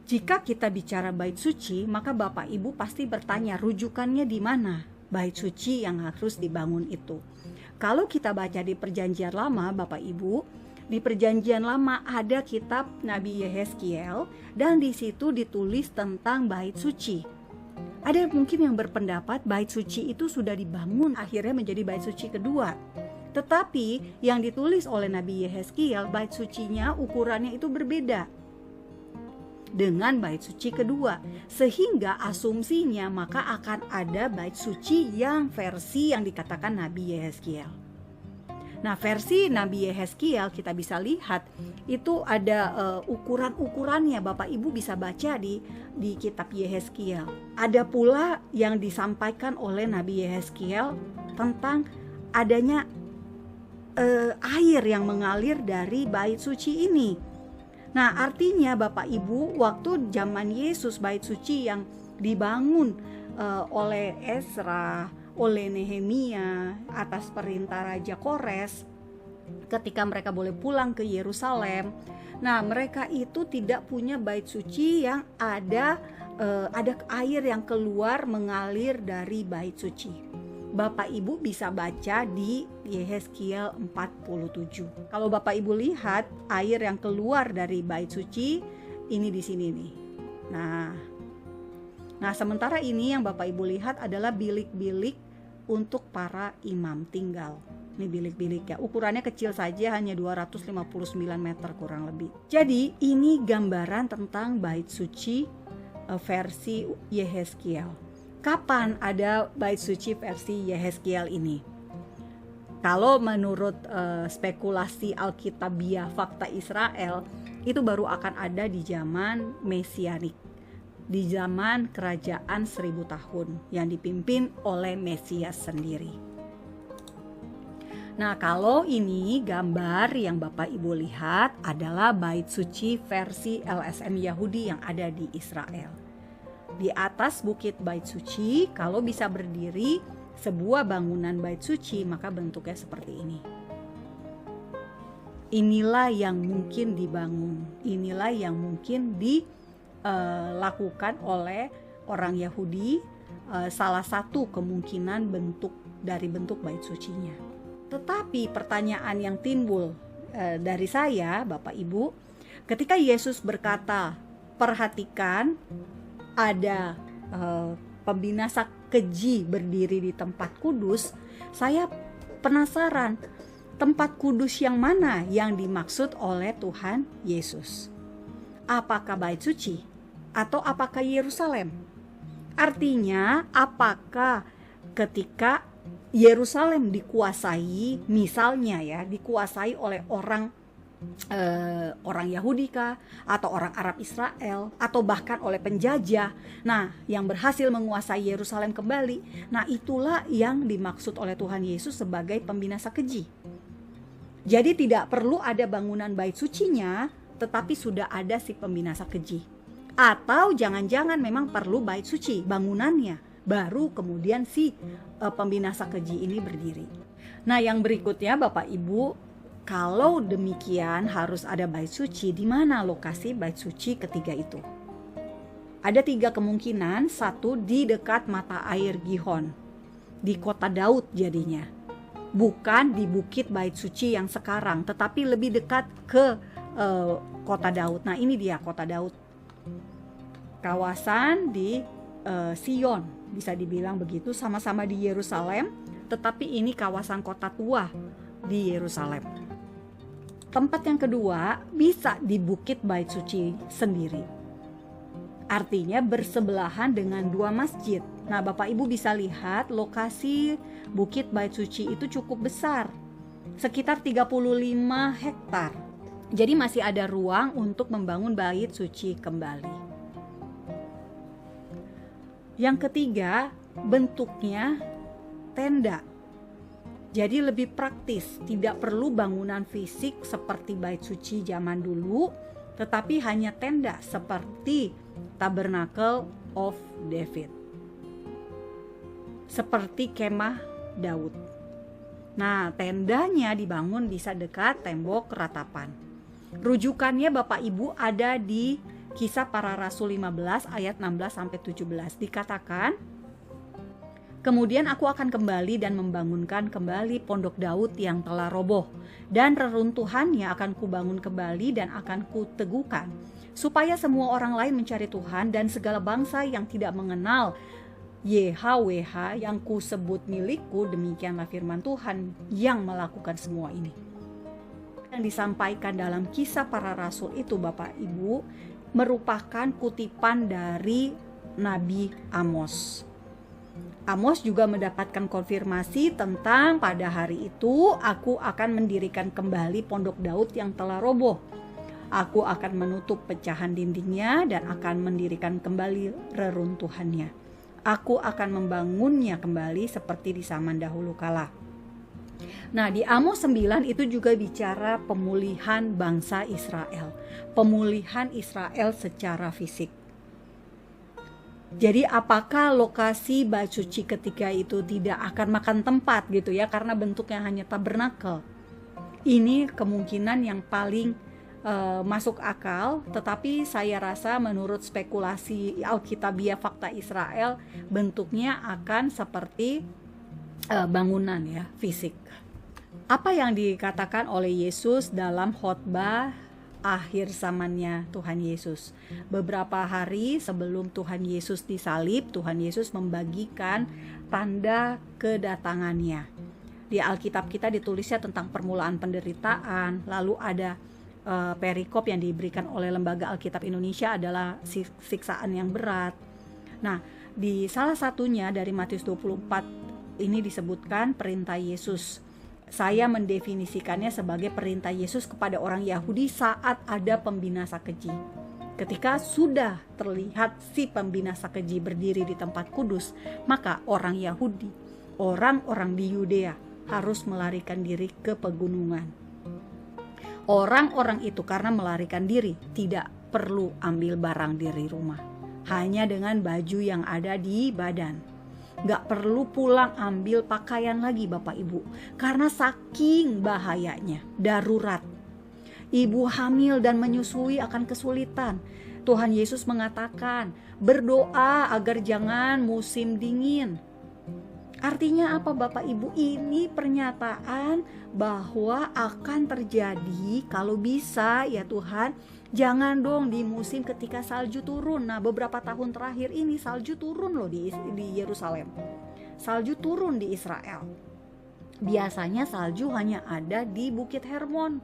Jika kita bicara bait suci, maka Bapak Ibu pasti bertanya rujukannya di mana bait suci yang harus dibangun itu. Kalau kita baca di Perjanjian Lama, Bapak Ibu, di Perjanjian Lama ada kitab Nabi Yehezkiel dan di situ ditulis tentang bait suci. Ada mungkin yang berpendapat bait suci itu sudah dibangun akhirnya menjadi bait suci kedua. Tetapi yang ditulis oleh Nabi Yehezkiel, bait sucinya ukurannya itu berbeda dengan bait suci kedua, sehingga asumsinya maka akan ada bait suci yang versi yang dikatakan Nabi Yehezkiel. Nah, versi Nabi Yehezkiel kita bisa lihat itu ada ukuran-ukurannya. Bapak Ibu bisa baca di kitab Yehezkiel. Ada pula yang disampaikan oleh Nabi Yehezkiel tentang adanya air yang mengalir dari bait suci ini. Nah, artinya Bapak Ibu, waktu zaman Yesus bait suci yang dibangun oleh Ezra, oleh Nehemia atas perintah Raja Kores, ketika mereka boleh pulang ke Yerusalem. Nah, mereka itu tidak punya bait suci yang ada air yang keluar mengalir dari bait suci. Bapak Ibu bisa baca di Yehezkiel 47. Kalau Bapak Ibu lihat air yang keluar dari bait suci ini di sini nih. Nah, sementara ini yang Bapak Ibu lihat adalah bilik-bilik untuk para imam tinggal. Ini bilik-bilik ya. Ukurannya kecil saja, hanya 259 meter kurang lebih. Jadi ini gambaran tentang bait suci versi Yehezkiel. Kapan ada bait suci versi Yehezkiel ini? Kalau menurut spekulasi Alkitabiah Fakta Israel, itu baru akan ada di zaman Mesianik, di zaman kerajaan 1000 tahun yang dipimpin oleh Mesias sendiri. Nah, kalau ini gambar yang Bapak Ibu lihat adalah bait suci versi LSM Yahudi yang ada di Israel. Di atas bukit bait suci, kalau bisa berdiri sebuah bangunan bait suci, maka bentuknya seperti ini. Inilah yang mungkin dibangun, inilah yang mungkin dilakukan oleh orang Yahudi, salah satu kemungkinan bentuk bait sucinya. Tetapi pertanyaan yang timbul dari saya, Bapak Ibu, ketika Yesus berkata, perhatikan, ada pembinasa keji berdiri di tempat kudus, saya penasaran tempat kudus yang mana yang dimaksud oleh Tuhan Yesus. Apakah bait suci atau apakah Yerusalem? Artinya apakah ketika Yerusalem dikuasai, misalnya ya, dikuasai oleh orang Yahudi kah, atau orang Arab Israel, atau bahkan oleh penjajah, nah yang berhasil menguasai Yerusalem kembali, nah itulah yang dimaksud oleh Tuhan Yesus sebagai pembinasa keji. Jadi tidak perlu ada bangunan bait sucinya, tetapi sudah ada si pembinasa keji. Atau jangan-jangan memang perlu bait suci, bangunannya, baru kemudian si pembinasa keji ini berdiri. Nah, yang berikutnya Bapak Ibu, kalau demikian harus ada bait suci, di mana lokasi bait suci ketiga itu? Ada 3 kemungkinan. 1, di dekat mata air Gihon, di kota Daud jadinya. Bukan di bukit bait suci yang sekarang, tetapi lebih dekat ke kota Daud. Nah, ini dia kota Daud. Kawasan di Sion, bisa dibilang begitu, sama-sama di Yerusalem, tetapi ini kawasan kota tua di Yerusalem. Tempat yang kedua bisa di bukit bait suci sendiri. Artinya bersebelahan dengan 2 masjid. Nah, Bapak Ibu bisa lihat lokasi bukit bait suci itu cukup besar, sekitar 35 hektar. Jadi masih ada ruang untuk membangun bait suci kembali. Yang ketiga, bentuknya tenda. Jadi lebih praktis, tidak perlu bangunan fisik seperti bait suci zaman dulu, tetapi hanya tenda seperti Tabernacle of David, seperti kemah Daud. Nah, tendanya dibangun bisa dekat tembok ratapan. Rujukannya Bapak Ibu ada di Kisah Para Rasul 15 ayat 16-17 dikatakan, kemudian aku akan kembali dan membangunkan kembali pondok Daud yang telah roboh, dan reruntuhannya akan kubangun kembali dan akan kuteguhkan, supaya semua orang lain mencari Tuhan dan segala bangsa yang tidak mengenal YHWH yang kusebut milikku. Demikianlah firman Tuhan yang melakukan semua ini. Yang disampaikan dalam Kisah Para Rasul itu, Bapak Ibu, merupakan kutipan dari Nabi Amos. Amos juga mendapatkan konfirmasi tentang pada hari itu aku akan mendirikan kembali pondok Daud yang telah roboh. Aku akan menutup pecahan dindingnya dan akan mendirikan kembali reruntuhannya. Aku akan membangunnya kembali seperti di zaman dahulu kala. Nah, di Amos 9 itu juga bicara pemulihan bangsa Israel. Pemulihan Israel secara fisik. Jadi apakah lokasi bait suci ketika itu tidak akan makan tempat gitu ya, karena bentuknya hanya tabernakel? Ini kemungkinan yang paling masuk akal, tetapi saya rasa menurut spekulasi Alkitabiah Fakta Israel, bentuknya akan seperti bangunan ya, fisik. Apa yang dikatakan oleh Yesus dalam khotbah akhir zamannya Tuhan Yesus? Beberapa hari sebelum Tuhan Yesus disalib, Tuhan Yesus membagikan tanda kedatangannya. Di Alkitab kita ditulisnya tentang permulaan penderitaan, lalu ada perikop yang diberikan oleh Lembaga Alkitab Indonesia adalah siksaan yang berat. Nah, di salah satunya dari Matius 24 ini disebutkan perintah Yesus. Saya mendefinisikannya sebagai perintah Yesus kepada orang Yahudi saat ada pembinasa keji. Ketika sudah terlihat si pembinasa keji berdiri di tempat kudus, maka orang Yahudi, orang-orang di Yudea harus melarikan diri ke pegunungan. Orang-orang itu karena melarikan diri tidak perlu ambil barang dari rumah, hanya dengan baju yang ada di badan. Gak perlu pulang ambil pakaian lagi Bapak Ibu, karena saking bahayanya, darurat. Ibu hamil dan menyusui akan kesulitan. Tuhan Yesus mengatakan, berdoa agar jangan musim dingin. Artinya apa Bapak Ibu? Ini pernyataan bahwa akan terjadi kalau bisa ya Tuhan, jangan dong di musim ketika salju turun. Nah, beberapa tahun terakhir ini salju turun loh di Yerusalem. Salju turun di Israel. Biasanya salju hanya ada di Bukit Hermon.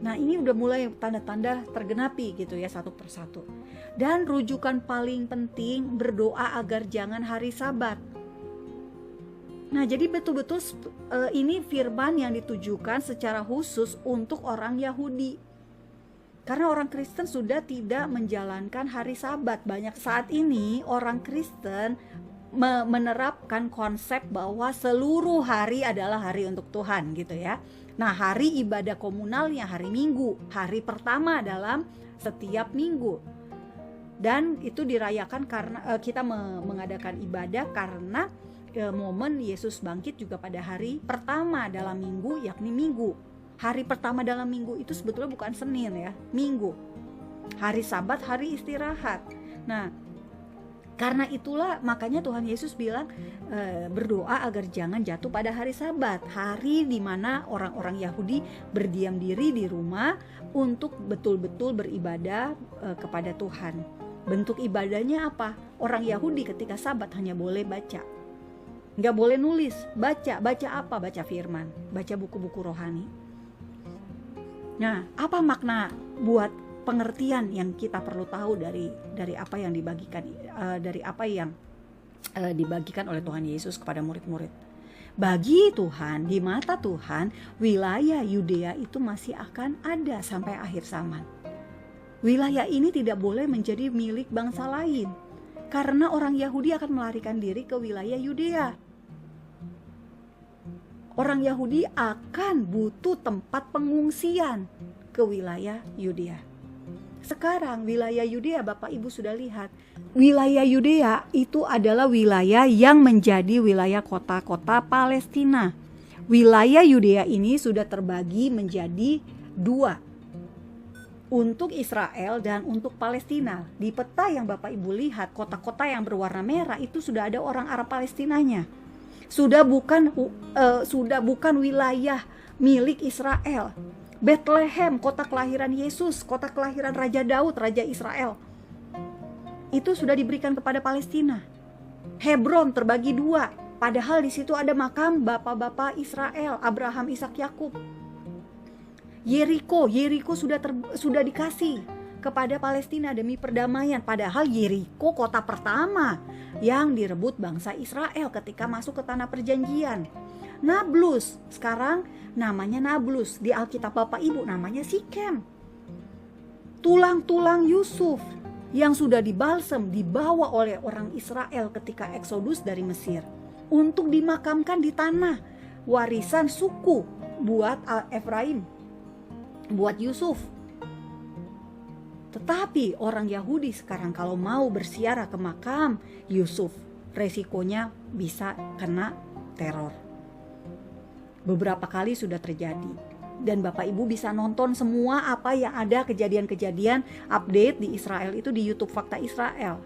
Nah, ini udah mulai tanda-tanda tergenapi gitu ya, satu persatu. Dan rujukan paling penting, berdoa agar jangan hari Sabat. Nah, jadi betul-betul ini firman yang ditujukan secara khusus untuk orang Yahudi. Karena orang Kristen sudah tidak menjalankan hari Sabat. Banyak saat ini orang Kristen menerapkan konsep bahwa seluruh hari adalah hari untuk Tuhan gitu ya. Nah, hari ibadah komunalnya hari Minggu, hari pertama dalam setiap minggu. Dan itu dirayakan karena kita mengadakan ibadah karena momen Yesus bangkit juga pada hari pertama dalam minggu, yakni Minggu. Hari pertama dalam minggu itu sebetulnya bukan Senin ya, Minggu. Hari Sabat, hari istirahat. Nah, karena itulah makanya Tuhan Yesus bilang berdoa agar jangan jatuh pada hari Sabat, hari di mana orang-orang Yahudi berdiam diri di rumah untuk betul-betul beribadah kepada Tuhan. Bentuk ibadahnya apa? Orang Yahudi ketika Sabat hanya boleh baca, nggak boleh nulis. Baca apa? Baca firman, baca buku-buku rohani. Nah, apa makna buat pengertian yang kita perlu tahu dari apa yang dibagikan dibagikan oleh Tuhan Yesus kepada murid-murid? Bagi Tuhan, di mata Tuhan, wilayah Yudea itu masih akan ada sampai akhir zaman. Wilayah ini tidak boleh menjadi milik bangsa lain, karena orang Yahudi akan melarikan diri ke wilayah Yudea. Orang Yahudi akan butuh tempat pengungsian ke wilayah Yudea. Sekarang wilayah Yudea, Bapak Ibu sudah lihat, wilayah Yudea itu adalah wilayah yang menjadi wilayah kota-kota Palestina. Wilayah Yudea ini sudah terbagi menjadi dua. untuk Israel dan untuk Palestina. Di peta yang Bapak Ibu lihat, kota-kota yang berwarna merah itu sudah ada orang Arab Palestinanya. Sudah bukan wilayah milik Israel. Bethlehem, kota kelahiran Yesus, kota kelahiran Raja Daud, Raja Israel, itu sudah diberikan kepada Palestina. Hebron terbagi dua, padahal di situ ada makam bapak-bapak Israel, Abraham, Ishak, Yakub. Yeriko sudah dikasih kepada Palestina demi perdamaian, padahal Yeriko kota pertama yang direbut bangsa Israel ketika masuk ke tanah perjanjian. Nablus, sekarang namanya Nablus, di Alkitab Bapak Ibu namanya Sikem. Tulang-tulang Yusuf yang sudah dibalsem dibawa oleh orang Israel ketika eksodus dari Mesir untuk dimakamkan di tanah warisan suku buat Efraim, buat Yusuf. Tetapi orang Yahudi sekarang kalau mau berziarah ke makam Yusuf, resikonya bisa kena teror. Beberapa kali sudah terjadi. Dan Bapak Ibu bisa nonton semua apa yang ada kejadian-kejadian update di Israel itu di YouTube Fakta Israel.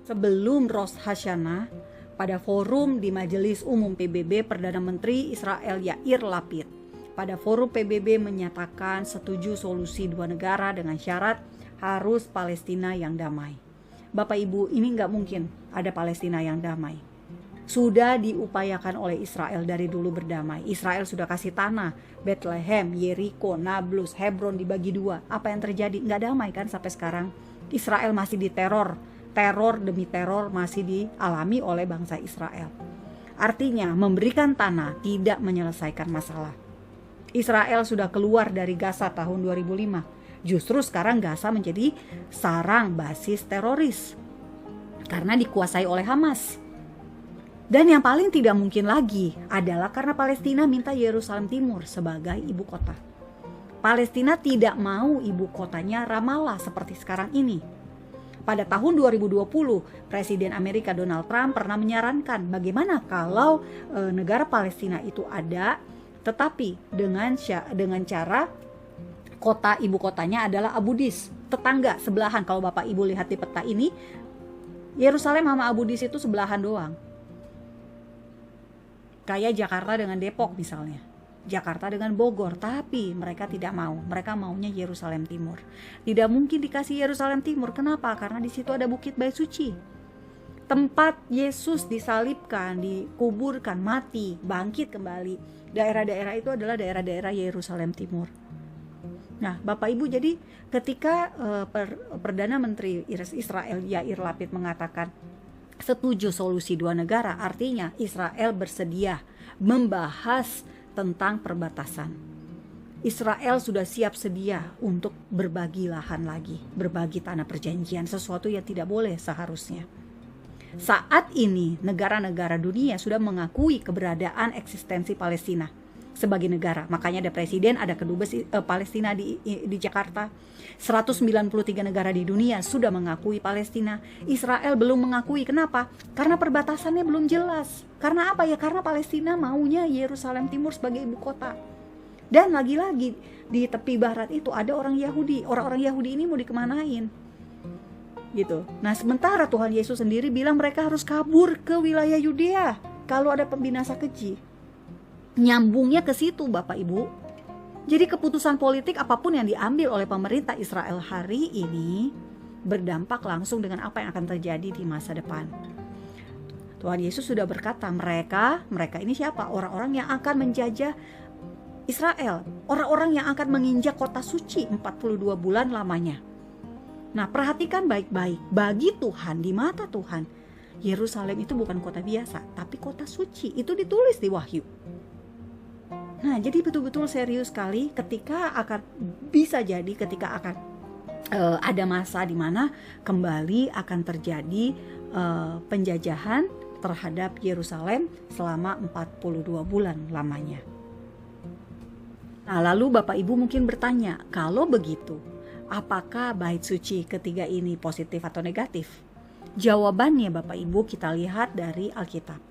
Sebelum Rosh Hashanah, pada forum di Majelis Umum PBB, Perdana Menteri Israel Yair Lapid pada forum PBB menyatakan setuju solusi dua negara dengan syarat harus Palestina yang damai. Bapak Ibu, ini nggak mungkin ada Palestina yang damai. Sudah diupayakan oleh Israel dari dulu berdamai. Israel sudah kasih tanah, Bethlehem, Yeriko, Nablus, Hebron dibagi dua. Apa yang terjadi? Nggak damai kan sampai sekarang. Israel masih diteror. Teror demi teror masih dialami oleh bangsa Israel. Artinya memberikan tanah tidak menyelesaikan masalah. Israel sudah keluar dari Gaza tahun 2005. Justru sekarang Gaza menjadi sarang basis teroris karena dikuasai oleh Hamas. Dan yang paling tidak mungkin lagi adalah karena Palestina minta Yerusalem Timur sebagai ibu kota. Palestina tidak mau ibu kotanya Ramallah seperti sekarang ini. Pada tahun 2020, Presiden Amerika Donald Trump pernah menyarankan bagaimana kalau negara Palestina itu ada, tetapi dengan cara kota ibu kotanya adalah Abu Dis, tetangga sebelahan. Kalau Bapak Ibu lihat di peta ini, Yerusalem sama Abu Dis itu sebelahan doang. Kayak Jakarta dengan Depok misalnya, Jakarta dengan Bogor, tapi mereka tidak mau. Mereka maunya Yerusalem Timur. Tidak mungkin dikasih Yerusalem Timur. Kenapa? Karena di situ ada Bukit Bait Suci, tempat Yesus disalibkan, dikuburkan, mati, bangkit kembali. Daerah-daerah itu adalah daerah-daerah Yerusalem Timur. Nah, Bapak Ibu, jadi ketika Perdana Menteri Israel Yair Lapid mengatakan setuju solusi dua negara, artinya Israel bersedia membahas tentang perbatasan. Israel sudah siap sedia untuk berbagi lahan lagi, berbagi tanah perjanjian, sesuatu yang tidak boleh seharusnya. Saat ini negara-negara dunia sudah mengakui keberadaan eksistensi Palestina sebagai negara. Makanya ada presiden, ada kedubes Palestina di Jakarta. 193 negara di dunia sudah mengakui Palestina. Israel belum mengakui. Kenapa? Karena perbatasannya belum jelas. Karena apa ya? Karena Palestina maunya Yerusalem Timur sebagai ibu kota. Dan lagi-lagi di tepi barat itu ada orang Yahudi. Orang-orang Yahudi ini mau dikemanain? Gitu. Nah, sementara Tuhan Yesus sendiri bilang mereka harus kabur ke wilayah Yudea kalau ada pembinasa keji. Nyambungnya ke situ Bapak Ibu. Jadi keputusan politik apapun yang diambil oleh pemerintah Israel hari ini berdampak langsung dengan apa yang akan terjadi di masa depan. Tuhan Yesus sudah berkata, mereka ini siapa? Orang-orang yang akan menjajah Israel, orang-orang yang akan menginjak kota suci 42 bulan lamanya. Nah, perhatikan baik-baik, bagi Tuhan, di mata Tuhan, Yerusalem itu bukan kota biasa, tapi kota suci. Itu ditulis di Wahyu. Nah, jadi betul-betul serius sekali ketika akan ada masa di mana kembali akan terjadi penjajahan terhadap Yerusalem selama 42 bulan lamanya. Nah, lalu Bapak Ibu mungkin bertanya, kalau begitu, apakah bait suci ketiga ini positif atau negatif? Jawabannya Bapak Ibu kita lihat dari Alkitab.